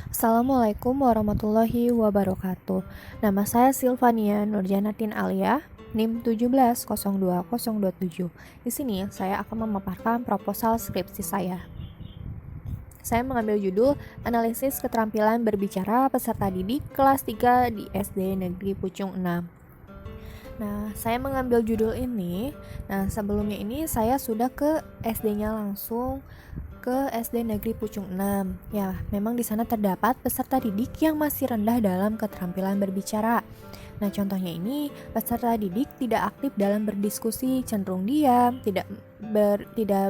Assalamualaikum warahmatullahi wabarakatuh. Nama saya Silvania Nurjanatin Alia, NIM 17020027. Di sini saya akan memaparkan proposal skripsi saya. Saya mengambil judul Analisis Keterampilan Berbicara Peserta Didik kelas 3 di SD Negeri Pucung 6. Nah, saya mengambil judul ini. Nah, sebelumnya ini saya sudah ke SD-nya langsung ke SD Negeri Pucung 6. Ya, memang di sana terdapat peserta didik yang masih rendah dalam keterampilan berbicara. Nah, contohnya ini peserta didik tidak aktif dalam berdiskusi, cenderung diam, tidak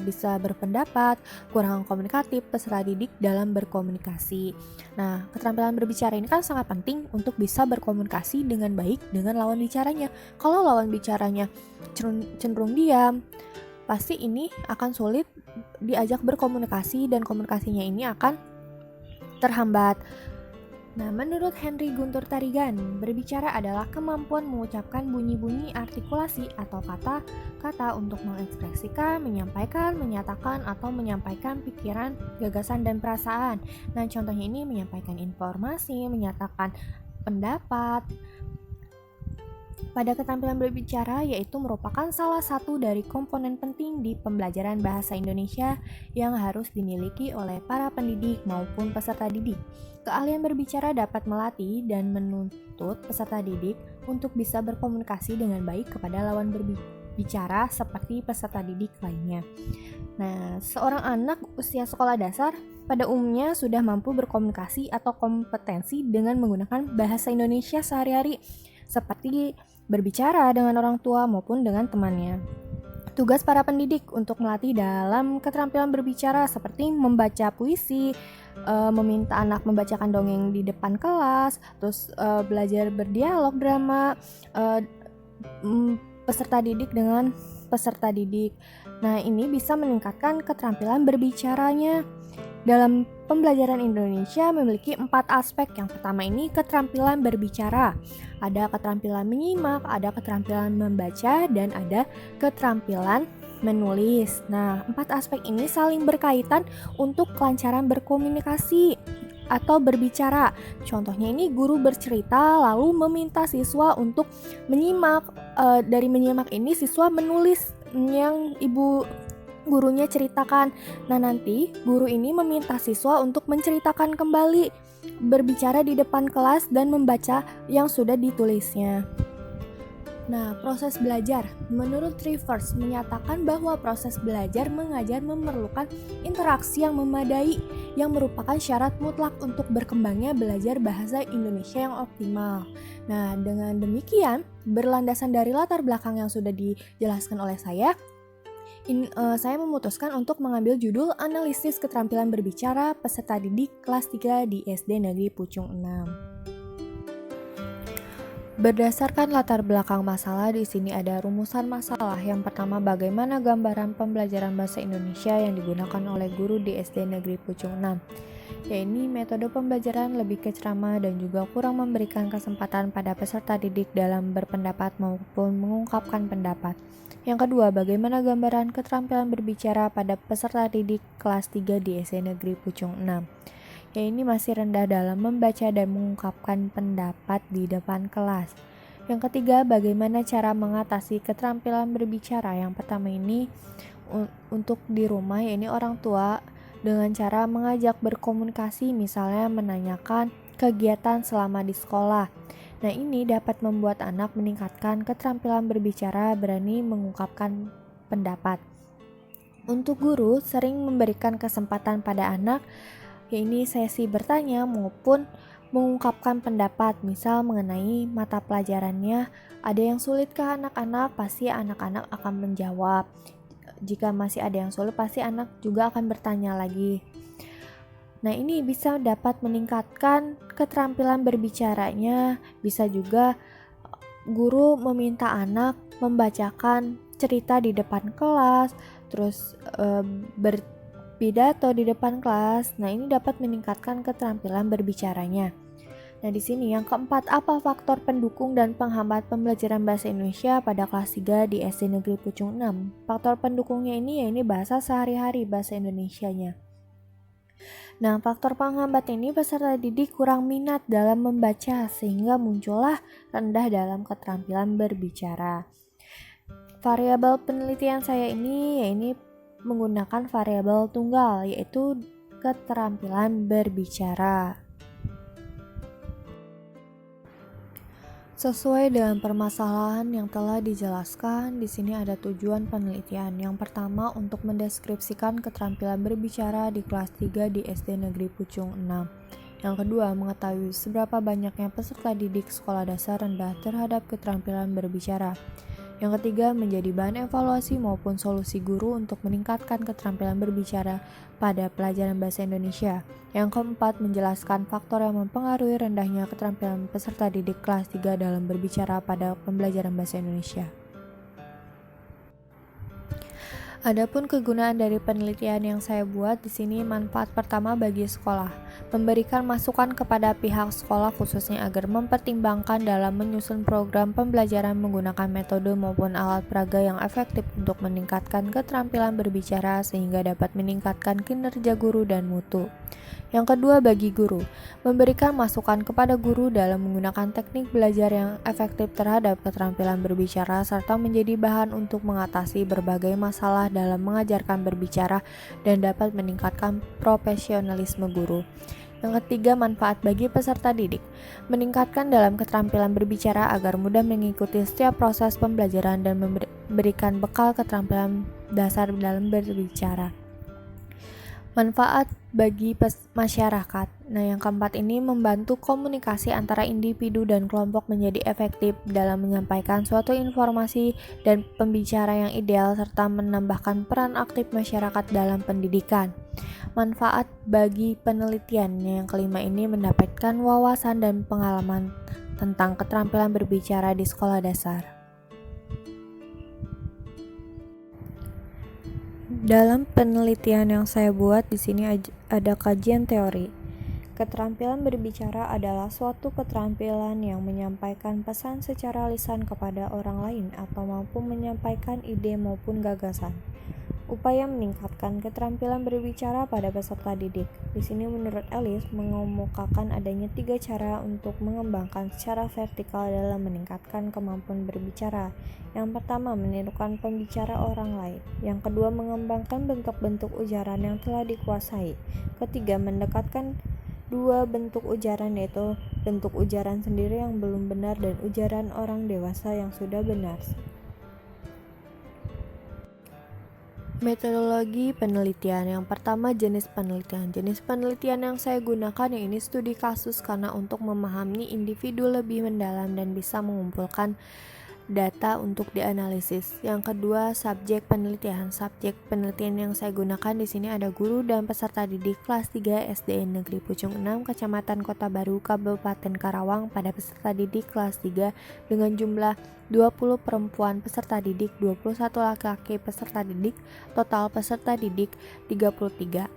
bisa berpendapat, kurang komunikatif peserta didik dalam berkomunikasi. Nah, keterampilan berbicara ini kan sangat penting untuk bisa berkomunikasi dengan baik dengan lawan bicaranya. Kalau lawan bicaranya cenderung diam, pasti ini akan sulit diajak berkomunikasi dan komunikasinya ini akan terhambat. Nah, menurut Henry Guntur Tarigan, berbicara adalah kemampuan mengucapkan bunyi-bunyi artikulasi atau kata-kata untuk mengekspresikan, menyampaikan, menyatakan, atau menyampaikan pikiran, gagasan, dan perasaan. Nah, contohnya ini menyampaikan informasi, menyatakan pendapat. Pada keterampilan berbicara yaitu merupakan salah satu dari komponen penting di pembelajaran bahasa Indonesia yang harus dimiliki oleh para pendidik maupun peserta didik. Keahlian berbicara dapat melatih dan menuntut peserta didik untuk bisa berkomunikasi dengan baik kepada lawan berbicara seperti peserta didik lainnya. Nah, seorang anak usia sekolah dasar pada umumnya sudah mampu berkomunikasi atau kompetensi dengan menggunakan bahasa Indonesia sehari-hari, seperti berbicara dengan orang tua maupun dengan temannya. Tugas para pendidik untuk melatih dalam keterampilan berbicara seperti membaca puisi, meminta anak membacakan dongeng di depan kelas, terus belajar berdialog drama, peserta didik dengan peserta didik. Nah, ini bisa meningkatkan keterampilan berbicaranya. Dalam pembelajaran Indonesia memiliki 4 aspek. Yang pertama ini keterampilan berbicara. Ada keterampilan menyimak, ada keterampilan membaca, dan ada keterampilan menulis. Nah, 4 aspek ini saling berkaitan untuk kelancaran berkomunikasi atau berbicara. Contohnya ini guru bercerita lalu meminta siswa untuk menyimak. Dari menyimak ini siswa menulis yang ibu gurunya ceritakan. Nah, nanti guru ini meminta siswa untuk menceritakan kembali, berbicara di depan kelas dan membaca yang sudah ditulisnya. Nah, proses belajar. Menurut Rivers menyatakan bahwa proses belajar mengajar memerlukan interaksi yang memadai yang merupakan syarat mutlak untuk berkembangnya belajar bahasa Indonesia yang optimal. Nah, dengan demikian, berlandasan dari latar belakang yang sudah dijelaskan oleh saya memutuskan untuk mengambil judul Analisis Keterampilan Berbicara Peserta Didik kelas 3 di SD Negeri Pucung 6. Berdasarkan latar belakang masalah, di sini ada rumusan masalah. Yang pertama, bagaimana gambaran pembelajaran bahasa Indonesia yang digunakan oleh guru di SD Negeri Pucung 6. Ya, ini metode pembelajaran lebih ke ceramah dan juga kurang memberikan kesempatan pada peserta didik dalam berpendapat maupun mengungkapkan pendapat. Yang kedua, bagaimana gambaran keterampilan berbicara pada peserta didik kelas 3 di SD Negeri Pucung 6. Ya, ini masih rendah dalam membaca dan mengungkapkan pendapat di depan kelas. Yang ketiga, bagaimana cara mengatasi keterampilan berbicara. Yang pertama ini untuk di rumah, ya ini orang tua dengan cara mengajak berkomunikasi, misalnya menanyakan kegiatan selama di sekolah. Nah, ini dapat membuat anak meningkatkan keterampilan berbicara, berani mengungkapkan pendapat. Untuk guru, sering memberikan kesempatan pada anak, yaitu sesi bertanya maupun mengungkapkan pendapat, misal mengenai mata pelajarannya. Ada yang sulit ke anak-anak, pasti anak-anak akan menjawab. Jika masih ada yang sulit, pasti anak juga akan bertanya lagi. Nah, ini bisa dapat meningkatkan keterampilan berbicaranya. Bisa juga guru meminta anak membacakan cerita di depan kelas, terus berpidato di depan kelas. Nah, ini dapat meningkatkan keterampilan berbicaranya. Nah, di sini yang keempat, apa faktor pendukung dan penghambat pembelajaran bahasa Indonesia pada kelas 3 di SD Negeri Pucung 6? Faktor pendukungnya ini bahasa sehari-hari bahasa Indonesianya. Nah, faktor penghambat ini peserta didik kurang minat dalam membaca sehingga muncullah rendah dalam keterampilan berbicara. Variabel penelitian saya ini menggunakan variabel tunggal, yaitu keterampilan berbicara. Sesuai dengan permasalahan yang telah dijelaskan, di sini ada tujuan penelitian. Yang pertama, untuk mendeskripsikan keterampilan berbicara di kelas 3 di SD Negeri Pucung 6. Yang kedua, mengetahui seberapa banyaknya peserta didik sekolah dasar rendah terhadap keterampilan berbicara. Yang ketiga, menjadi bahan evaluasi maupun solusi guru untuk meningkatkan keterampilan berbicara pada pelajaran bahasa Indonesia. Yang keempat, menjelaskan faktor yang mempengaruhi rendahnya keterampilan peserta didik kelas 3 dalam berbicara pada pembelajaran bahasa Indonesia. Adapun kegunaan dari penelitian yang saya buat di sini, manfaat pertama bagi sekolah, memberikan masukan kepada pihak sekolah khususnya agar mempertimbangkan dalam menyusun program pembelajaran menggunakan metode maupun alat peraga yang efektif untuk meningkatkan keterampilan berbicara sehingga dapat meningkatkan kinerja guru dan mutu. Yang kedua, bagi guru, memberikan masukan kepada guru dalam menggunakan teknik belajar yang efektif terhadap keterampilan berbicara serta menjadi bahan untuk mengatasi berbagai masalah dalam mengajarkan berbicara dan dapat meningkatkan profesionalisme guru. Yang ketiga, manfaat bagi peserta didik, meningkatkan dalam keterampilan berbicara agar mudah mengikuti setiap proses pembelajaran dan memberikan bekal keterampilan dasar dalam berbicara. Manfaat bagi masyarakat. Nah, yang keempat ini membantu komunikasi antara individu dan kelompok menjadi efektif dalam menyampaikan suatu informasi dan pembicara yang ideal serta menambahkan peran aktif masyarakat dalam pendidikan. Manfaat bagi penelitian. Yang kelima ini mendapatkan wawasan dan pengalaman tentang keterampilan berbicara di sekolah dasar. Dalam penelitian yang saya buat di sini ada kajian teori. Keterampilan berbicara adalah suatu keterampilan yang menyampaikan pesan secara lisan kepada orang lain atau mampu menyampaikan ide maupun gagasan. Upaya meningkatkan keterampilan berbicara pada peserta didik. Di sini menurut Ellis mengemukakan adanya 3 cara untuk mengembangkan secara vertikal dalam meningkatkan kemampuan berbicara. Yang pertama, menirukan pembicara orang lain. Yang kedua, mengembangkan bentuk-bentuk ujaran yang telah dikuasai. Ketiga, mendekatkan 2 bentuk ujaran, yaitu bentuk ujaran sendiri yang belum benar dan ujaran orang dewasa yang sudah benar. Metodologi penelitian. Yang pertama, jenis penelitian. Jenis penelitian yang saya gunakan ini studi kasus karena untuk memahami individu lebih mendalam dan bisa mengumpulkan data untuk dianalisis. Yang kedua, subjek penelitian. Subjek penelitian yang saya gunakan di sini ada guru dan peserta didik kelas 3 SDN Negeri Pucung 6, Kecamatan Kota Baru, Kabupaten Karawang pada peserta didik kelas 3 dengan jumlah 20 perempuan peserta didik, 21 laki-laki peserta didik, total peserta didik 33.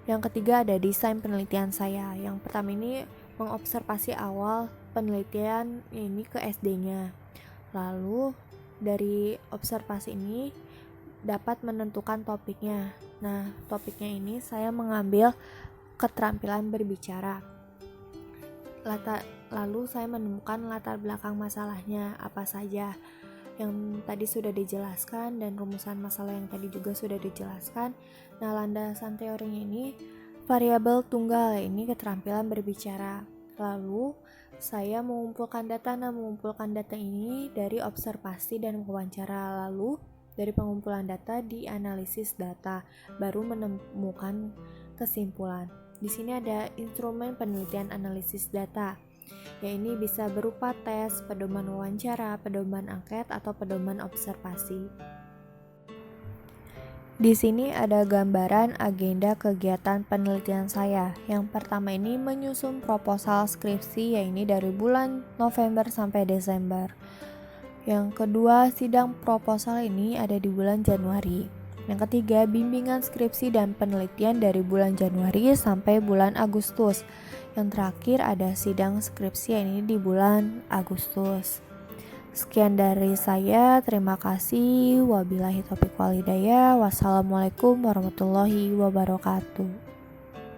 Yang ketiga ada desain penelitian saya. Yang pertama ini mengobservasi awal penelitian ini ke SD-nya. Lalu dari observasi ini dapat menentukan topiknya. Nah, topiknya ini saya mengambil keterampilan berbicara. Lalu saya menemukan latar belakang masalahnya apa saja yang tadi sudah dijelaskan dan rumusan masalah yang tadi juga sudah dijelaskan. Nah, landasan teorinya ini variabel tunggal, ini keterampilan berbicara. Lalu saya mengumpulkan data ini dari observasi dan wawancara. Lalu dari pengumpulan data dianalisis data, baru menemukan kesimpulan. Di sini ada instrumen penelitian analisis data. Ya, ini bisa berupa tes, pedoman wawancara, pedoman angket, atau pedoman observasi. Di sini ada gambaran agenda kegiatan penelitian saya. Yang pertama ini menyusun proposal skripsi, yaitu dari bulan November sampai Desember. Yang kedua, sidang proposal ini ada di bulan Januari. Yang ketiga, bimbingan skripsi dan penelitian dari bulan Januari sampai bulan Agustus. Yang terakhir ada sidang skripsi ini di bulan Agustus. Sekian dari saya, terima kasih. Wabillahi taufiq wal hidayah. Wassalamualaikum warahmatullahi wabarakatuh.